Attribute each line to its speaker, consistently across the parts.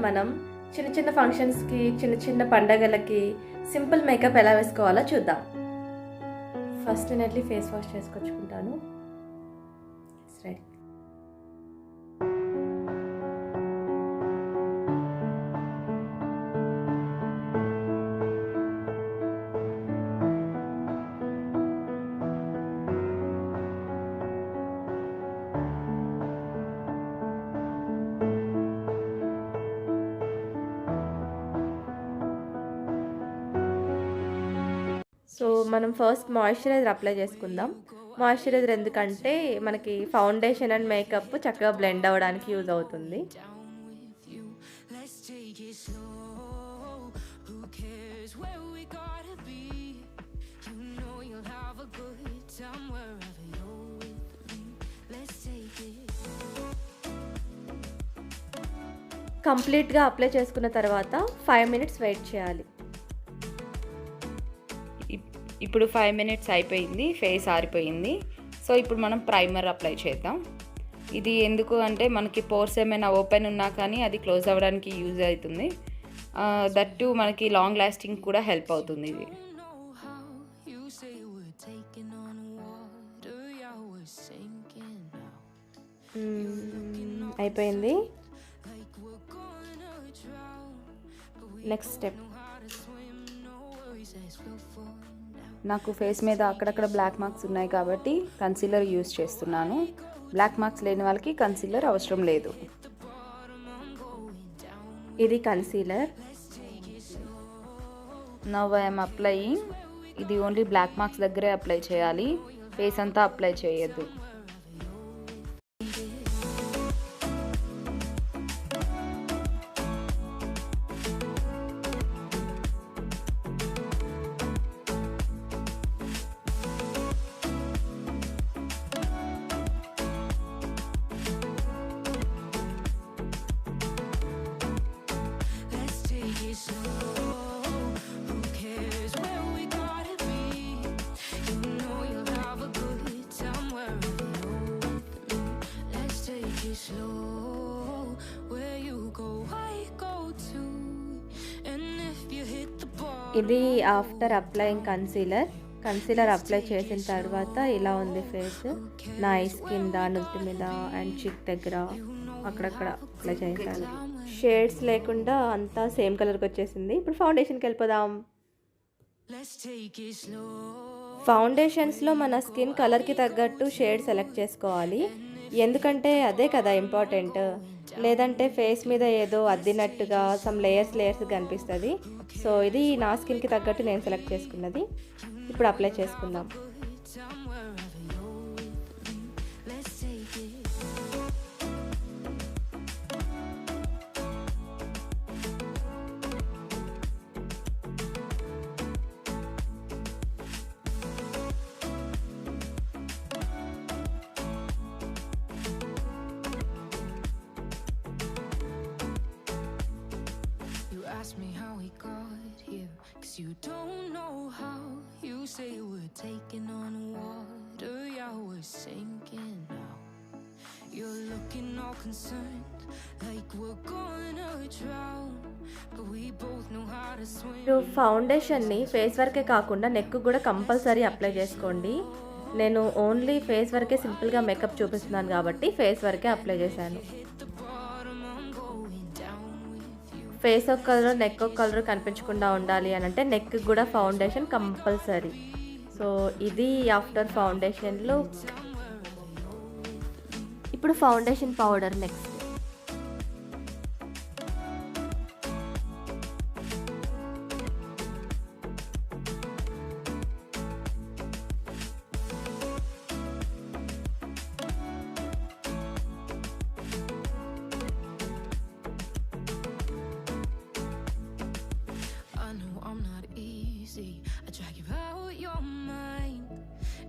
Speaker 1: మనం చిన్న చిన్న ఫంక్షన్స్కి, చిన్న చిన్న పండగలకి సింపుల్ మేకప్ ఎలా వేసుకోవాలో చూద్దాం. ఫస్ట్ నేను ఫేస్ వాష్ చేసుకొచ్చుకుంటాను. రెడీ. సో మనం ఫస్ట్ మాయిశ్చరైజర్ అప్లై చేసుకుందాం. మాయిశ్చరైజర్ ఎందుకంటే మనకి ఫౌండేషన్ అండ్ మేకప్ చక్కగా బ్లెండ్ అవ్వడానికి యూజ్ అవుతుంది. కంప్లీట్గా అప్లై చేసుకున్న తర్వాత 5 మినిట్స్ వెయిట్ చేయాలి.
Speaker 2: ఇప్పుడు 5 మినిట్స్ అయిపోయింది, ఫేస్ ఆరిపోయింది. సో ఇప్పుడు మనం ప్రైమర్ అప్లై చేద్దాం. ఇది ఎందుకు అంటే మనకి పోర్స్ ఏమైనా ఓపెన్ ఉన్నా కానీ అది క్లోజ్ అవ్వడానికి యూజ్ అవుతుంది. దట్టు మనకి లాంగ్ లాస్టింగ్ కూడా హెల్ప్ అవుతుంది ఇది.
Speaker 1: అయిపోయింది. Next step.
Speaker 2: నాకు ఫేస్ మీద అక్కడక్కడ బ్లాక్ మార్క్స్ ఉన్నాయి కాబట్టి కన్సీలర్ యూజ్ చేస్తున్నాను. బ్లాక్ మార్క్స్ లేని వాళ్ళకి కన్సీలర్ అవసరం లేదు.
Speaker 1: ఇది కన్సీలర్.
Speaker 2: Now I'm applying. ఇది ఓన్లీ బ్లాక్ మార్క్స్ దగ్గరే అప్లై చేయాలి, ఫేస్ అంతా అప్లై చేయొద్దు.
Speaker 1: ఇది ఆఫ్టర్ అప్లయింగ్ కన్సీలర్ అప్లై చేసిన తర్వాత ఇలా ఉంది ఫేస్. నా ఐస్ కింద, నుదుటి మీద అండ్ చిక్ దగ్గర అక్కడక్కడ అప్లై చేశాను. షేడ్స్ లేకుండా అంతా సేమ్ కలర్కి వచ్చేసింది. ఇప్పుడు ఫౌండేషన్కి వెళ్ళిపోదాం. ఫౌండేషన్స్లో మన స్కిన్ కలర్కి తగ్గట్టు షేడ్ సెలెక్ట్ చేసుకోవాలి. ఎందుకంటే అదే కదా ఇంపార్టెంట్. లేదంటే ఫేస్ మీద ఏదో అద్దినట్టుగా సమ్ లేయర్స్ కనిపిస్తుంది. సో ఇది నా స్కిన్కి తగ్గట్టు నేను సెలెక్ట్ చేసుకున్నది. ఇప్పుడు అప్లై చేసుకుందాం.
Speaker 3: Ask me how we got here, 'cause you don't know how. You say we're taking on water, yeah, we're sinking now. You're looking all concerned, like we're gonna drown, but we both know how to swim.
Speaker 1: ఫౌండేషన్ని face వరకే కాకుండా neck కూడా compulsory apply చేసుకోండి. నేను only face వరకే సింపుల్గా makeup చూపిస్తున్నాను కాబట్టి ఫేస్ వరకే అప్లై చేశాను. ఫేస్ ఒక కలర్, నెక్ ఒక కలర్ కనిపించకుండా ఉండాలి అని అంటే నెక్ కూడా ఫౌండేషన్ కంపల్సరీ. సో ఇది ఆఫ్టర్ ఫౌండేషన్ లుక్. ఇప్పుడు foundation powder next.
Speaker 3: I drag you out your mind,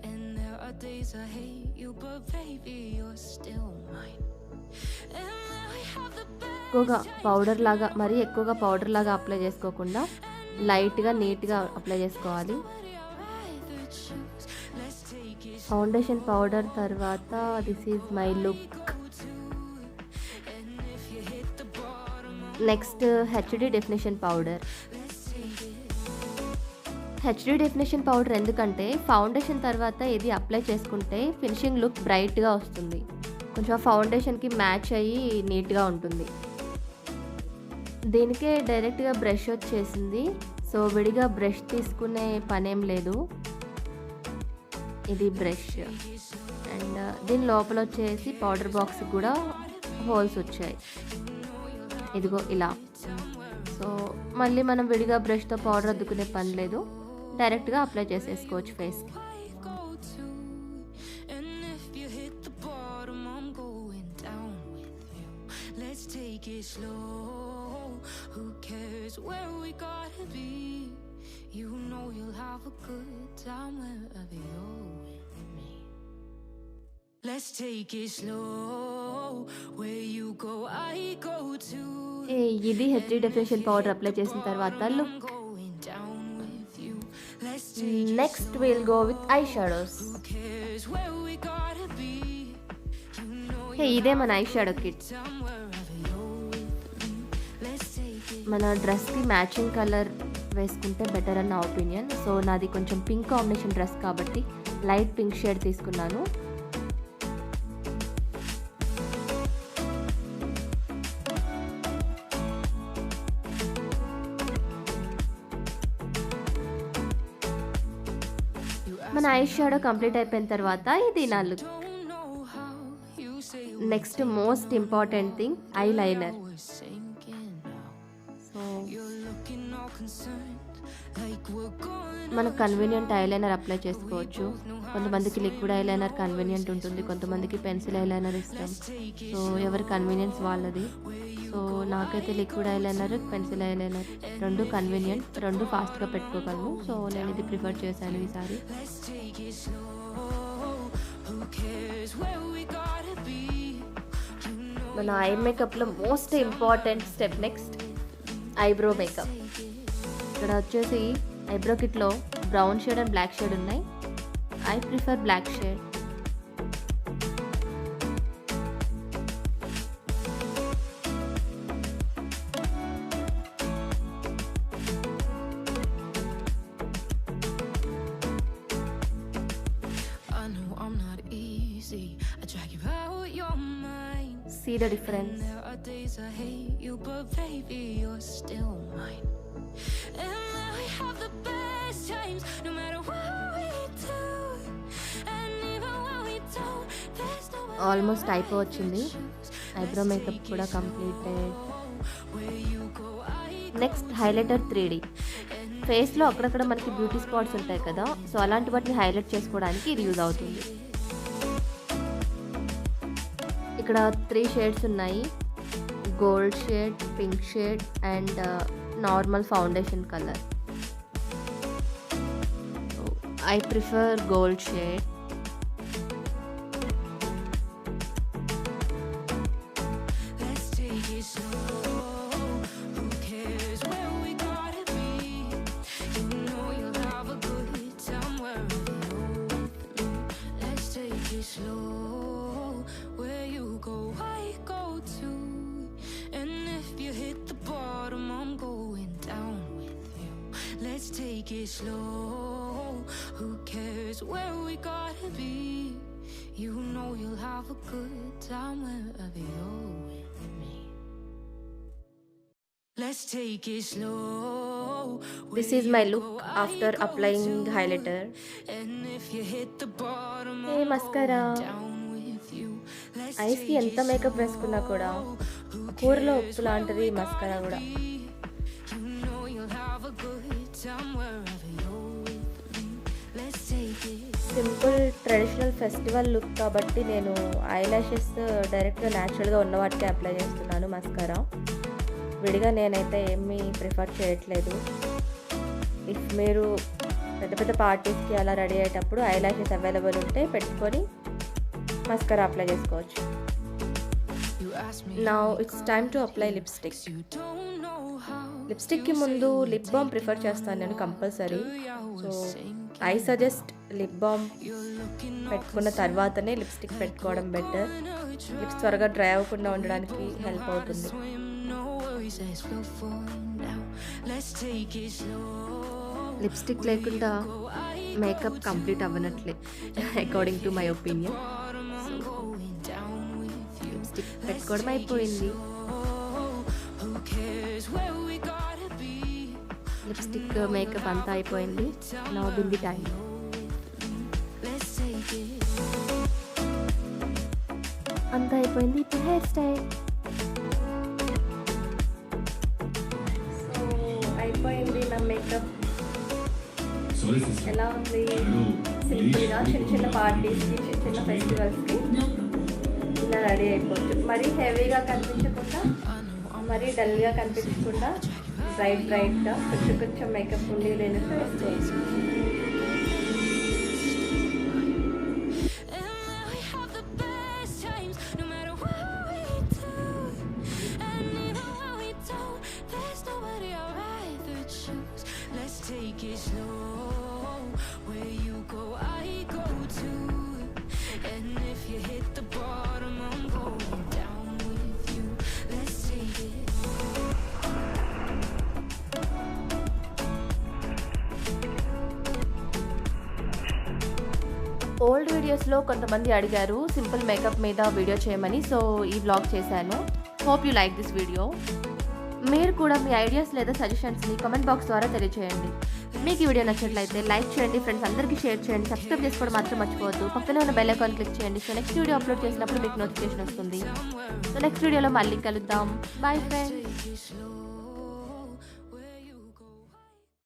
Speaker 3: and there are days I hate you, but baby you're still mine. And now we have the best.
Speaker 1: ఎక్కువగా powder లాగా, మరీ ఎక్కువగా powder లాగా apply చేసుకోకుండా లైట్గా నీట్గా apply చేసుకోవాలి. Foundation powder తర్వాత this is my look. Next HD definition powder. HD definition powder ఎందుకంటే ఫౌండేషన్ తర్వాత ఇది అప్లై చేసుకుంటే ఫినిషింగ్ లుక్ బ్రైట్గా వస్తుంది, కొంచెం ఫౌండేషన్కి మ్యాచ్ అయ్యి నీట్గా ఉంటుంది. దీనికే డైరెక్ట్గా బ్రష్ వచ్చేసింది, సో విడిగా బ్రష్ తీసుకునే పనేం లేదు. ఇది బ్రష్ అండ్ దీని లోపల వచ్చేసి పౌడర్ బాక్స్ కూడా హోల్స్ వచ్చాయి, ఇదిగో ఇలా. సో మళ్ళీ మనం విడిగా బ్రష్తో పౌడర్ అద్దుకునే పని లేదు, డైరెక్ట్గా అప్లై చేసేసుకోవచ్చు ఫేస్కి. ఇది హెచ్డి డెఫినేషన్ పౌడర్ అప్లై చేసిన తర్వాత look. Next will go with I shadows. ఇదే మన ఐ షాడో కిట్. మన డ్రెస్కి మ్యాచింగ్ కలర్ వేసుకుంటే బెటర్ అన్న ఒపీనియన్. సో నాది కొంచెం పింక్ కాంబినేషన్ డ్రెస్ కాబట్టి లైట్ పింక్ షేడ్ తీసుకున్నాను. మన ఐ షాడో కంప్లీట్ అయిపోయిన తర్వాత ఇది నా look. Next most important thing eye liner. So మనకు కన్వీనియంట్ ఐలైనర్ అప్లై చేసుకోవచ్చు. కొంతమందికి లిక్విడ్ ఐలైనర్ కన్వీనియంట్ ఉంటుంది, కొంతమందికి పెన్సిల్ ఐలైనర్ ఇష్టం. సో ఎవరి కన్వీనియన్స్ వాళ్ళది. సో నాకైతే లిక్విడ్ ఐలైనర్, పెన్సిల్ ఐలైనర్ రెండు కన్వీనియంట్, రెండు ఫాస్ట్గా పెట్టుకోగలను. సో నేను ఇది ప్రిఫర్ చేశాను ఈసారి. మన ఐ మేకప్లో most important step next eyebrow makeup. ఇక్కడ వచ్చేసి ఐబ్రో కిట్లో brown shade and black shade ఉన్నాయి. I prefer black shade. See the difference.
Speaker 3: There are days I hate you, but baby, you're still mine. And we have the best times, no matter what we do. And even when we don't, there's no way.
Speaker 1: Almost అయిపోవచ్చింది. Eyebrow makeup కూడా completed. Next highlighter 3D. ఫేస్లో అక్కడక్కడ మనకి beauty spots ఉంటాయి కదా, so అలాంటి వాటిని highlight చేసుకోవడానికి ఇది యూజ్ అవుతుంది. ఇక్కడ 3 షేడ్స్ ఉన్నాయి, gold shade, pink shade and normal foundation colour. I prefer gold shade.
Speaker 3: Let's take it slow. Who cares where we gotta be? You know you'll have a good time wherever you're with me. Let's take it slow.
Speaker 1: This is my look after applying highlighter.
Speaker 3: And if you hit the bottom,
Speaker 1: Hey, mascara.
Speaker 3: down with you. Let's
Speaker 1: ice కి ఎంత makeup వేసుకున్నా కూడా కూరలో ఉప్పు లాంటిది mascara కూడా.
Speaker 3: You know you'll have a good time wherever you're with me. Let's take it.
Speaker 1: Simple traditional festival look కాబట్టి నేను ఐ లాషెస్ డైరెక్ట్గా న్యాచురల్గా ఉన్న వాటికి అప్లై చేస్తున్నాను మస్కరా. విడిగా నేనైతే ఏమీ ప్రిఫర్ చేయట్లేదు. ఇఫ్ మీరు పెద్ద పెద్ద పార్టీస్కి అలా రెడీ అయ్యేటప్పుడు ఐ లాషెస్ అవైలబుల్ ఉంటే పెట్టుకొని మస్కరా అప్లై చేసుకోవచ్చు. Now it's time to apply lipstick. లిప్స్టిక్కి ముందు లిప్ బామ్ ప్రిఫర్ చేస్తాను నేను compulsory. So I suggest lip balm పెట్టుకున్న తర్వాతనే లిప్స్టిక్ పెట్టుకోవడం బెటర్. లిప్స్ త్వరగా డ్రై అవ్వకుండా ఉండడానికి హెల్ప్ అవుతుంది.
Speaker 3: always ask for now. Let's take it slow.
Speaker 1: Lipstick లేకుండా మేకప్ కంప్లీట్ అవ్వనట్లే according to my opinion. Lipstick పెట్టుకోవడం అయిపోయింది. లిప్స్టిక్ మేకప్ అంతా అయిపోయింది. నా బింది టైం. అంతా అయిపోయింది. ఇప్పుడు హెయిర్ స్టైల్. సో అయిపోయింది నా మేకప్. ఎలా ఉంది? సింపుల్గా చిన్న చిన్న పార్టీస్కి, చిన్న చిన్న ఫెస్టివల్స్కి ఇలా రెడీ అయిపోవచ్చు. మరీ హెవీగా కనిపించకుండా, మరీ డల్గా కనిపించకుండా బ్రైట్గా కొంచెం మేకప్ ఉండి లేనట్టు వేసుకోవచ్చు.
Speaker 3: Take it slow. Where you go, I go too. And if you hit the bottom, I'm going down with you. Let's take it.
Speaker 1: Old వీడియోస్లో కొంతమంది అడిగారు సింపుల్ మేకప్ మీద వీడియో చేయమని. సో ఈ వ్లాగ్ చేశాను. Hope you like this video. మీరు కూడా మీ ideas లేదా సజెషన్స్ని కామెంట్ బాక్స్ ద్వారా తెలియజేయండి. మీకు ఈ వీడియో నచ్చినట్లయితే లైక్ చేయండి, ఫ్రెండ్స్ అందరికీ షేర్ చేయండి, సబ్స్క్రైబ్ చేసుకోవడం మాత్రం మర్చిపోవద్దు. పక్కనే ఉన్న బెల్ ఐకాన్ క్లిక్ చేయండి. సో నెక్స్ట్ వీడియో అప్లోడ్ చేసినప్పుడు మీకు నోటిఫికేషన్ వస్తుంది. సో నెక్స్ట్ వీడియోలో మళ్ళీ కలుద్దాం. Bye friends.